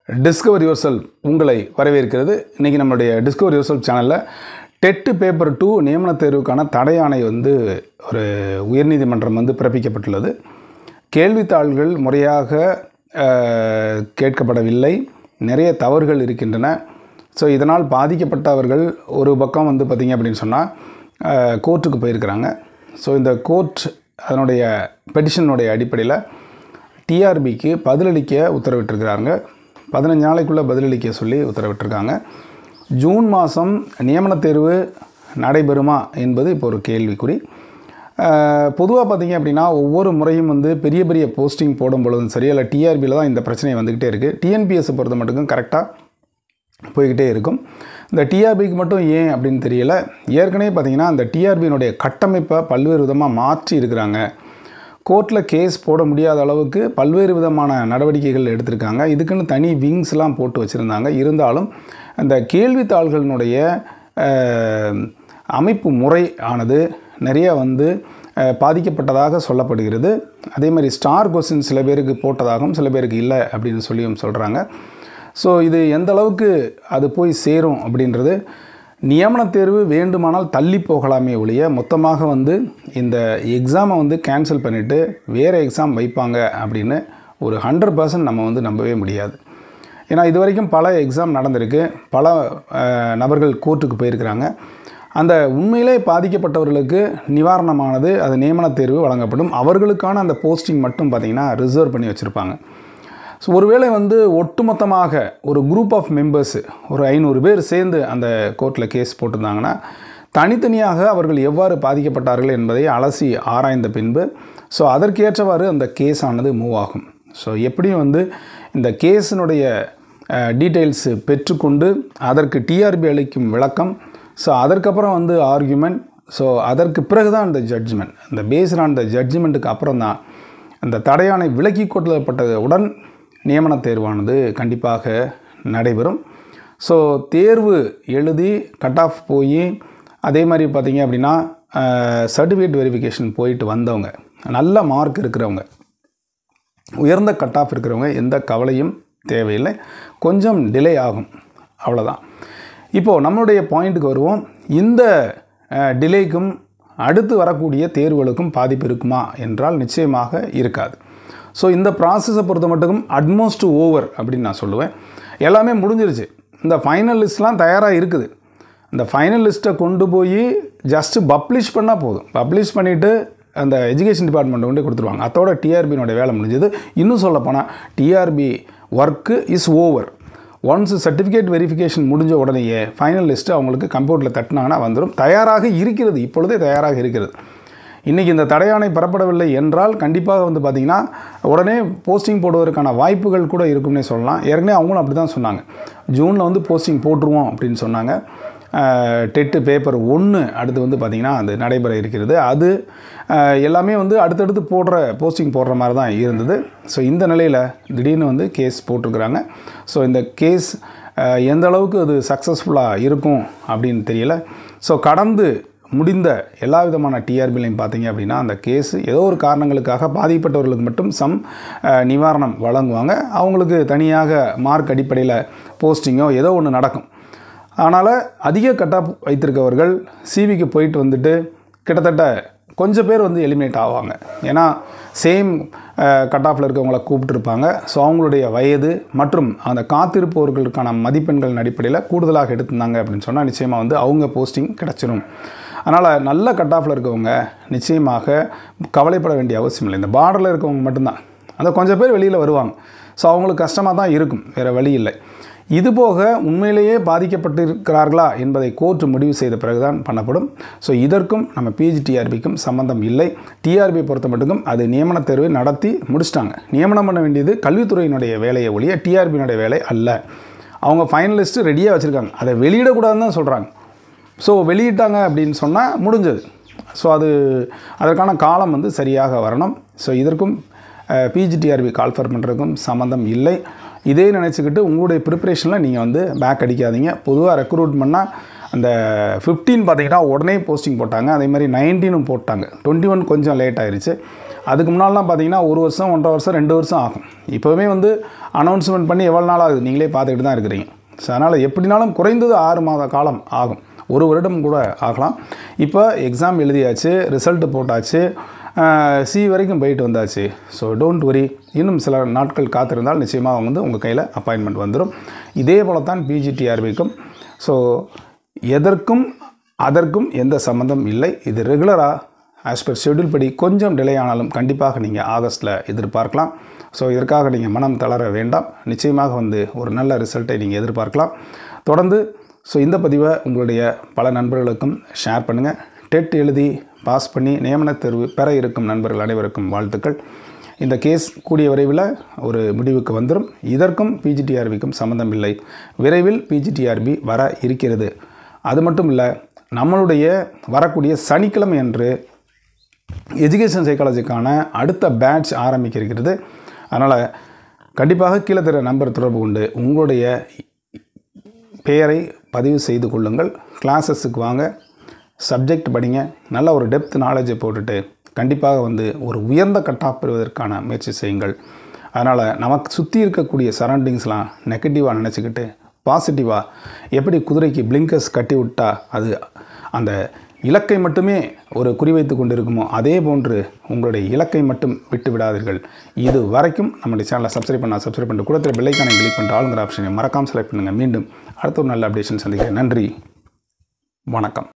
Discover your self உங்களை வரவேற்கிறது. இன்றைக்கி நம்மளுடைய டிஸ்கவர் யுவர் செல்ஃப் சேனலில் டெட் பேப்பர் 2 நியமன தேர்வுக்கான தடை ஆணை ஒரு உயர்நீதிமன்றம் பிறப்பிக்கப்பட்டுள்ளது. கேள்வித்தாள்கள் முறையாக கேட்கப்படவில்லை, நிறைய தவறுகள் இருக்கின்றன. ஸோ இதனால் பாதிக்கப்பட்டவர்கள் ஒரு பக்கம் பார்த்திங்க அப்படின்னு சொன்னால் கோர்ட்டுக்கு போயிருக்கிறாங்க. ஸோ இந்த கோர்ட் அதனுடைய பெட்டிஷனுடைய அடிப்படையில் டிஆர்பிக்கு பதிலளிக்க உத்தரவிட்டிருக்கிறாங்க. 15 நாளைக்குள்ளே பதிலளிக்க சொல்லி உத்தரவிட்டிருக்காங்க. ஜூன் மாதம் நியமன தேர்வு நடைபெறுமா என்பது இப்போ ஒரு கேள்விக்குறி. பொதுவாக பார்த்திங்க அப்படின்னா ஒவ்வொரு முறையும் பெரிய பெரிய போஸ்டிங் போடும் பொழுதும் சரி, இல்லை டிஆர்பியில் தான் இந்த பிரச்சனை வந்துக்கிட்டே இருக்குது. டிஎன்பிஎஸ்ஸை பொறுத்த மட்டும் கரெக்டாக போய்கிட்டே இருக்கும். இந்த டிஆர்பிக்கு மட்டும் ஏன் அப்படின்னு தெரியல. ஏற்கனவே பார்த்திங்கன்னா அந்த டிஆர்பியினுடைய கட்டமைப்பை பல்வேறு விதமாக மாற்றி இருக்கிறாங்க. கோர்ட்டில் கேஸ் போட முடியாத அளவுக்கு பல்வேறு விதமான நடவடிக்கைகள் எடுத்திருக்காங்க. இதுக்குன்னு தனி விங்ஸ்லாம் போட்டு வச்சுருந்தாங்க. இருந்தாலும் அந்த கேள்வித்தாள்களினுடைய அமைப்பு முறை ஆனது நிறைய பாதிக்கப்பட்டதாக சொல்லப்படுகிறது. அதே மாதிரி ஸ்டார் கொஸ்டின் சில பேருக்கு போட்டதாகவும் சில பேருக்கு இல்லை அப்படின்னு சொல்லியும் சொல்கிறாங்க. ஸோ இது எந்த அளவுக்கு அது போய் சேரும் அப்படின்றது, நியமன தேர்வு வேண்டுமானால் தள்ளி போகலாமே ஒழிய மொத்தமாக இந்த எக்ஸாமை கேன்சல் பண்ணிவிட்டு வேறு எக்ஸாம் வைப்பாங்க அப்படின்னு ஒரு 100% நம்ம நம்பவே முடியாது. ஏன்னா இது வரைக்கும் பல எக்ஸாம் நடந்திருக்கு, பல நபர்கள் கோர்ட்டுக்கு போயிருக்கிறாங்க. அந்த உண்மையிலே பாதிக்கப்பட்டவர்களுக்கு நிவாரணமானது அது நியமன தேர்வு வழங்கப்படும். அவர்களுக்கான அந்த போஸ்டிங் மட்டும் பார்த்திங்கன்னா ரிசர்வ் பண்ணி வச்சுருப்பாங்க. ஸோ ஒருவேளை ஒட்டுமொத்தமாக ஒரு குரூப் ஆஃப் மெம்பர்ஸு ஒரு 500 பேர் சேர்ந்து அந்த கோர்ட்டில் கேஸ் போட்டிருந்தாங்கன்னா தனித்தனியாக அவர்கள் எவ்வாறு பாதிக்கப்பட்டார்கள் என்பதை அலசி ஆராய்ந்த பின்பு ஸோ அதற்கேற்றவாறு அந்த கேஸ் ஆனது மூவ் ஆகும். ஸோ எப்படியும் இந்த கேஸினுடைய டீட்டெயில்ஸு பெற்றுக்கொண்டு அதற்கு டிஆர்பி அளிக்கும் விளக்கம், ஸோ அதற்கப்புறம் ஆர்கியூமெண்ட், ஸோ அதற்கு பிறகு தான் இந்த ஜட்ஜ்மெண்ட். இந்த பேஸ்ட் ஆன் த ஜட்ஜ்மெண்ட்டுக்கு அப்புறம் தான் அந்த தடையானை விலக்கி கொள்ளப்பட்டவுடன் நியமன தேர்வானது கண்டிப்பாக நடைபெறும். ஸோ தேர்வு எழுதி கட் ஆஃப் போய் அதே மாதிரி பார்த்திங்க அப்படின்னா சர்டிஃபிகேட் வெரிஃபிகேஷன் போயிட்டு வந்தவங்க, நல்ல மார்க் இருக்கிறவங்க, உயர்ந்த கட் ஆஃப் இருக்கிறவங்க எந்த கவலையும் தேவையில்லை. கொஞ்சம் டிலே ஆகும், அவ்வளோதான். இப்போது நம்மளுடைய பாயிண்ட்டுக்கு வருவோம். இந்த டிலேக்கும் அடுத்து வரக்கூடிய தேர்வுகளுக்கும் பாதிப்பு இருக்குமா என்றால் நிச்சயமாக இருக்காது. ஸோ இந்த ப்ராசஸை பொறுத்த மட்டும் அட்மோஸ்ட் ஓவர் அப்படின்னு நான் சொல்லுவேன். எல்லாமே முடிஞ்சிருச்சு. இந்த ஃபைனல் லிஸ்ட்லாம் தயாராக இருக்குது. இந்த ஃபைனல் லிஸ்ட்டை கொண்டு போய் ஜஸ்ட்டு பப்ளிஷ் பண்ணால் போதும். பப்ளிஷ் பண்ணிவிட்டு அந்த எஜுகேஷன் டிபார்ட்மெண்ட்டை கொண்டு கொடுத்துருவாங்க. அதோட டிஆர்பியினுடைய வேலை முடிஞ்சது. இன்னும் சொல்லப்போனால் TRB work is over. Once certificate verification முடிஞ்ச உடனேயே ஃபைனல் லிஸ்ட்டு அவங்களுக்கு கம்ப்யூட்டரில் தட்டினாங்கன்னா வந்துடும். தயாராக இருக்கிறது, இப்பொழுதே தயாராக இருக்கிறது. இன்றைக்கி இந்த தடையாணை பெறப்படவில்லை என்றால் கண்டிப்பாக பார்த்திங்கன்னா உடனே போஸ்டிங் போடுவதற்கான வாய்ப்புகள் கூட இருக்கும்னே சொல்லலாம். ஏற்கனவே அவங்களும் அப்படி தான் சொன்னாங்க. ஜூனில் போஸ்டிங் போட்டுருவோம் அப்படின்னு சொன்னாங்க. டெட்டு பேப்பர் 1 அடுத்து பார்த்திங்கன்னா அது நடைபெற இருக்கிறது. அது எல்லாமே அடுத்தடுத்து போஸ்டிங் போடுற மாதிரி தான் இருந்தது. ஸோ இந்த நிலையில் திடீர்னு கேஸ் போட்டிருக்கிறாங்க. ஸோ இந்த கேஸ் எந்த அளவுக்கு அது சக்ஸஸ்ஃபுல்லாக இருக்கும் அப்படின்னு தெரியல. ஸோ கடந்து முடிந்த எல்லா விதமான டிஆர்பிலையும் பார்த்திங்க அப்படின்னா அந்த கேஸு ஏதோ ஒரு காரணங்களுக்காக பாதிக்கப்பட்டவர்களுக்கு மட்டும் நிவாரணம் வழங்குவாங்க. அவங்களுக்கு தனியாக மார்க் அடிப்படையில் போஸ்டிங்கோ ஏதோ ஒன்று நடக்கும். அதனால் அதிக கட் ஆஃப் வைத்திருக்கவர்கள் சிவிக்கு போயிட்டு கிட்டத்தட்ட கொஞ்சம் பேர் எலிமினேட் ஆவாங்க. ஏன்னா சேம் கட் ஆஃபில் இருக்கவங்கள கூப்பிட்டுருப்பாங்க. ஸோ அவங்களுடைய வயது மற்றும் அந்த காத்திருப்பவர்களுக்கான மதிப்பெண்களின் அடிப்படையில் கூடுதலாக எடுத்திருந்தாங்க அப்படின்னு சொன்னால் நிச்சயமாக அவங்க போஸ்டிங் கிடச்சிரும். அதனால் நல்ல கட் ஆஃபில் இருக்கவங்க நிச்சயமாக கவலைப்பட வேண்டிய அவசியம் இல்லை. இந்த பார்டரில் இருக்கவங்க மட்டும்தான் அந்த கொஞ்சம் பேர் வெளியில் வருவாங்க. ஸோ அவங்களுக்கு கஷ்டமாக தான் இருக்கும், வேறு வழி இல்லை. இதுபோக உண்மையிலேயே பாதிக்கப்பட்டிருக்கிறார்களா என்பதை கோர்ட்டு முடிவு செய்த பிறகுதான் பண்ணப்படும். ஸோ இதற்கும் நம்ம பிஜிடிஆர்பிக்கும் சம்பந்தம் இல்லை. டிஆர்பியை பொறுத்த மட்டும் அது நியமன தேர்வை நடத்தி முடிச்சிட்டாங்க. நியமனம் பண்ண வேண்டியது கல்வித்துறையினுடைய வேலையை ஒழிய டிஆர்பியினுடைய வேலை அல்ல. அவங்க ஃபைனலிஸ்ட்டு ரெடியாக வச்சுருக்காங்க, அதை வெளியிடக்கூடாதுன்னு தான் சொல்கிறாங்க. ஸோ வெளியிட்டாங்க அப்படின்னு சொன்னால் முடிஞ்சது. ஸோ அதற்கான காலம் சரியாக வரணும். ஸோ இதற்கும் பிஜிடிஆர்பி கால்ஃபர் பண்ணுறதுக்கும் சம்மந்தம் இல்லை. இதே நினச்சிக்கிட்டு உங்களுடைய ப்ரிப்பரேஷனில் நீங்கள் பேக் அடிக்காதீங்க. பொதுவாக ரெக்ரூட் பண்ணால் அந்த 15 பார்த்திங்கன்னா உடனே போஸ்டிங் போட்டாங்க. அதே மாதிரி 19 போட்டாங்க. 21 கொஞ்சம் லேட் ஆயிடுச்சு. அதுக்கு முன்னாடிலாம் பார்த்தீங்கன்னா 1 வருஷம் 1.5 வருஷம் 2 வருஷம் ஆகும். இப்போவுமே வந்து அனௌன்ஸ்மெண்ட் பண்ணி எவ்வளோ நாள் ஆகுது நீங்களே பார்த்துக்கிட்டு தான் இருக்கிறீங்க. ஸோ அதனால் எப்படினாலும் குறைந்தது 6 மாத காலம் ஆகும், 1 வருடம் கூட ஆகலாம். இப்போ எக்ஸாம் எழுதியாச்சு, ரிசல்ட்டு போட்டாச்சு, சி வரைக்கும் போயிட்டு வந்தாச்சு. ஸோ டோன்ட் வரி, இன்னும் சில நாட்கள் காத்திருந்தால் நிச்சயமாக வந்து உங்கள் கையில் அப்பாயின்மெண்ட் வந்துடும். இதே போல தான் பிஜிடிஆர்பிக்கும். ஸோ எதற்கும் அதற்கும் எந்த சம்மந்தம் இல்லை. இது ரெகுலராக ஆஸ் பர் ஷெட்யூல் படி கொஞ்சம் டிலே ஆனாலும் கண்டிப்பாக நீங்கள் ஆகஸ்ட்டில் எதிர்பார்க்கலாம். ஸோ இதற்காக நீங்கள் மனம் தளர வேண்டாம். நிச்சயமாக வந்து ஒரு நல்ல ரிசல்ட்டை நீங்கள் எதிர்பார்க்கலாம். தொடர்ந்து இந்த பதிவை உங்களுடைய பல நண்பர்களுக்கும் ஷேர் பண்ணுங்கள். டெட் எழுதி பாஸ் பண்ணி நியமன தேர்வு பெற இருக்கும் நண்பர்கள் அனைவருக்கும் வாழ்த்துக்கள். இந்த கேஸ் கூடிய விரைவில் ஒரு முடிவுக்கு வந்துடும். இதற்கும் பிஜிடிஆர்பிக்கும் சம்மந்தம் இல்லை. விரைவில் பிஜிடிஆர்பி வர இருக்கிறது. அது மட்டும் இல்லை, நம்மளுடைய வரக்கூடிய சனிக்கிழமை அன்று எஜுகேஷன் சைக்காலஜிக்கான அடுத்த பேட்ச் ஆரம்பிக்க இருக்கிறது. அதனால் கண்டிப்பாக கீழே தர நம்பர் தொடர்பு கொண்டு உங்களுடைய பெயரை பதிவு செய்து கொள்ளுங்கள். கிளாஸஸுக்கு வாங்க, சப்ஜெக்ட் படிங்க, நல்ல ஒரு டெப்த் நாலேஜை போட்டுட்டு கண்டிப்பாக வந்து ஒரு உயர்ந்த கட்டாக பெறுவதற்கான முயற்சி செய்யுங்கள். அதனால் நமக்கு சுற்றி இருக்கக்கூடிய சரௌண்டிங்ஸ்லாம் நெகட்டிவாக நினச்சிக்கிட்டு பாசிட்டிவாக எப்படி குதிரைக்கு பிளிங்கர்ஸ் கட்டி விட்டால் அது அந்த இலக்கை மட்டுமே ஒரு குறிவைத்து கொண்டு இருக்குமோ அதே போன்று உங்களுடைய இலக்கை மட்டும் விட்டு விடாதீர்கள். இது வரைக்கும் நம்முடைய சேனலை சப்ஸ்கிரைப் பண்ணிட்டு கூட பெல் ஐகானை கிளிக் பண்ணிட்டு ஆளுங்கிற ஆப்ஷனை மறக்காமல் செலக்ட் பண்ணுங்கள். மீண்டும் அடுத்த ஒரு நல்ல அப்டேஷன் சந்திக்கிறேன். நன்றி, வணக்கம்.